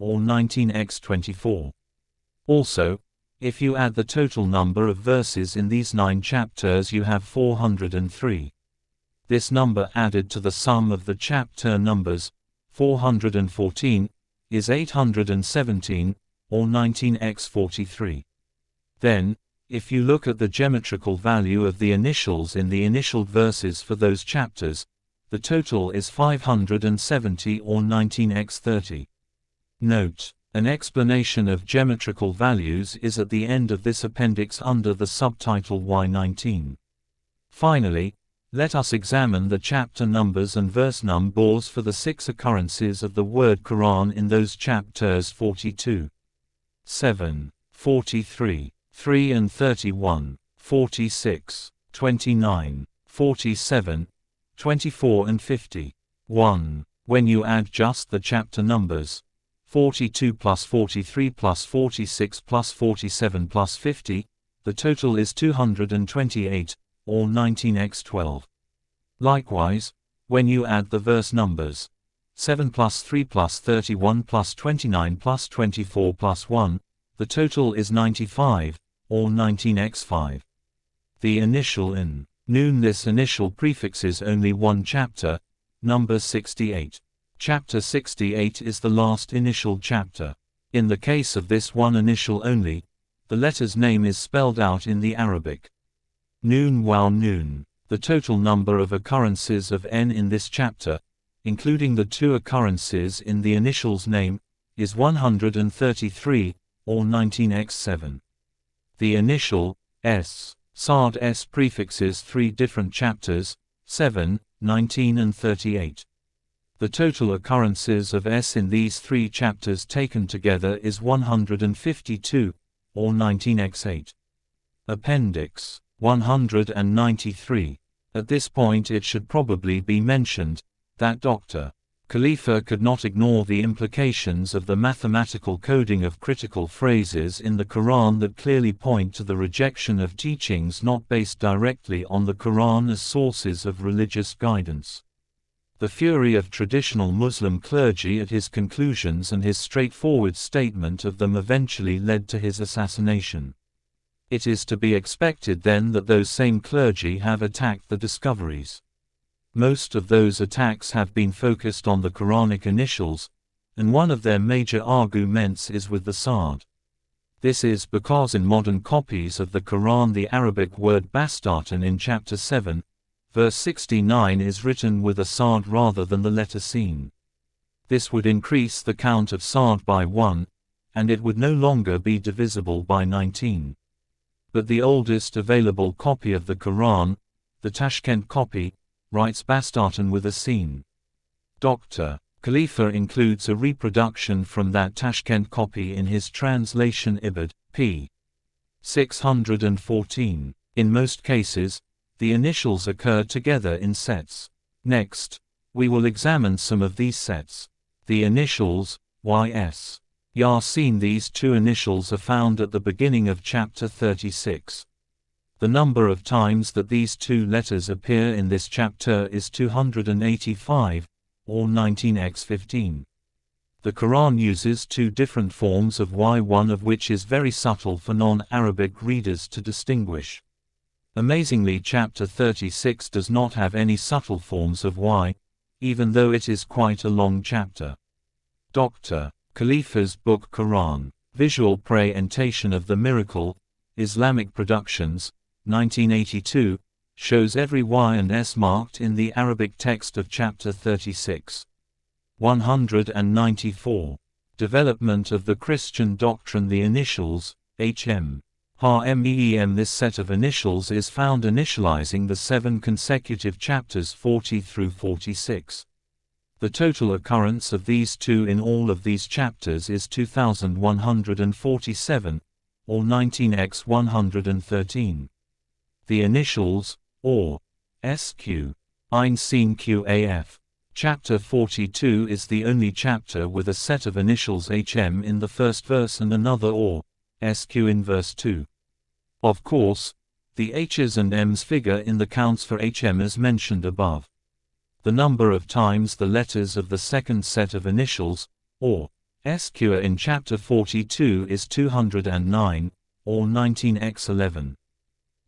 or 19x24. Also, if you add the total number of verses in these 9 chapters, you have 403. This number added to the sum of the chapter numbers, 414, is 817, or 19x43. Then, if you look at the geometrical value of the initials in the initial verses for those chapters, the total is 570, or 19x30. Note: an explanation of geometrical values is at the end of this appendix under the subtitle Y19. Finally, let us examine the chapter numbers and verse numbers for the 6 occurrences of the word Quran in those chapters: 42, 7, 43, 3 and 31, 46, 29, 47, 24 and 50. 1. When you add just the chapter numbers, 42 plus 43 plus 46 plus 47 plus 50, the total is 228, or 19x12. Likewise, when you add the verse numbers, 7 plus 3 plus 31 plus 29 plus 24 plus 1, the total is 95, or 19x5. The initial in Nun. This initial prefixes only one chapter, number 68. Chapter 68 is the last initial chapter. In the case of this one initial only, the letter's name is spelled out in the Arabic. Nun Waw Nun. The total number of occurrences of N in this chapter, including the 2 occurrences in the initial's name, is 133, or 19x7. The initial S, Sard S, prefixes 3 different chapters, 7, 19 and 38. The total occurrences of S in these 3 chapters taken together is 152, or 19x8. Appendix 193. At this point it should probably be mentioned that Dr. Khalifa could not ignore the implications of the mathematical coding of critical phrases in the Quran that clearly point to the rejection of teachings not based directly on the Quran as sources of religious guidance. The fury of traditional Muslim clergy at his conclusions and his straightforward statement of them eventually led to his assassination. It is to be expected then that those same clergy have attacked the discoveries. Most of those attacks have been focused on the Quranic initials, and one of their major arguments is with the Sard. This is because in modern copies of the Quran the Arabic word bastatan in chapter 7, verse 69 is written with a Sard rather than the letter Sin. This would increase the count of Sard by 1, and it would no longer be divisible by 19. But the oldest available copy of the Quran, the Tashkent copy, writes bastatan with a Sin. Dr. Khalifa includes a reproduction from that Tashkent copy in his translation Ibid, p. 614. In most cases, the initials occur together in sets. Next, we will examine some of these sets. The initials, YS. Yasin. These 2 initials are found at the beginning of chapter 36. The number of times that these 2 letters appear in this chapter is 285, or 19x15. The Quran uses 2 different forms of Y, one of which is very subtle for non-Arabic readers to distinguish. Amazingly, chapter 36 does not have any subtle forms of Y, even though it is quite a long chapter. Dr. Khalifa's book Quran, Visual Presentation of the Miracle, Islamic Productions, 1982, shows every Y and S marked in the Arabic text of chapter 36. 194. Development of the Christian doctrine. The initials, HM, HMEM. This set of initials is found initializing the 7 consecutive chapters 40 through 46. The total occurrence of these 2 in all of these chapters is 2147, or 19x113. The initials, or SQ, Ein Sin Qaf. Chapter 42 is the only chapter with a set of initials HM in the first verse and another or SQ in verse 2. Of course, the H's and M's figure in the counts for HM as mentioned above. The number of times the letters of the second set of initials, or SQA in Chapter 42 is 209, or 19x11.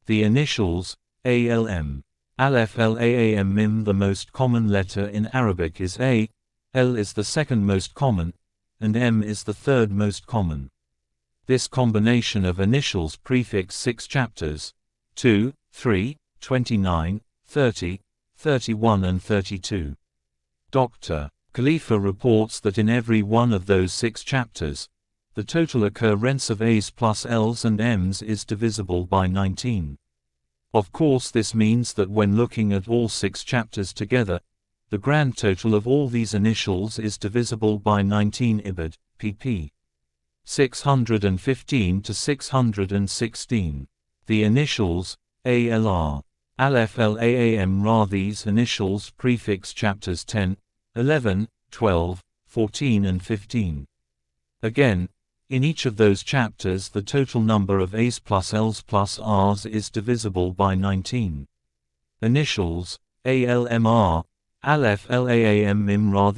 The initials, ALM. Aleph Laam Mim. The most common letter in Arabic is A, L is the second most common, and M is the third most common. This combination of initials prefix 6 chapters, 2, 3, 29, 30, 31 and 32. Dr. Khalifa reports that in every one of those 6 chapters, the total occurrence of A's plus L's and M's is divisible by 19. Of course, this means that when looking at all 6 chapters together, the grand total of all these initials is divisible by 19 Ibid, pp. 615 to 616. The initials, ALR. Aleph Laam Ra. These initials prefix chapters 10, 11, 12, 14 and 15. Again, in each of those chapters the total number of A's plus L's plus R's is divisible by 19. Initials, ALMR, Aleph Laam Mim Ra.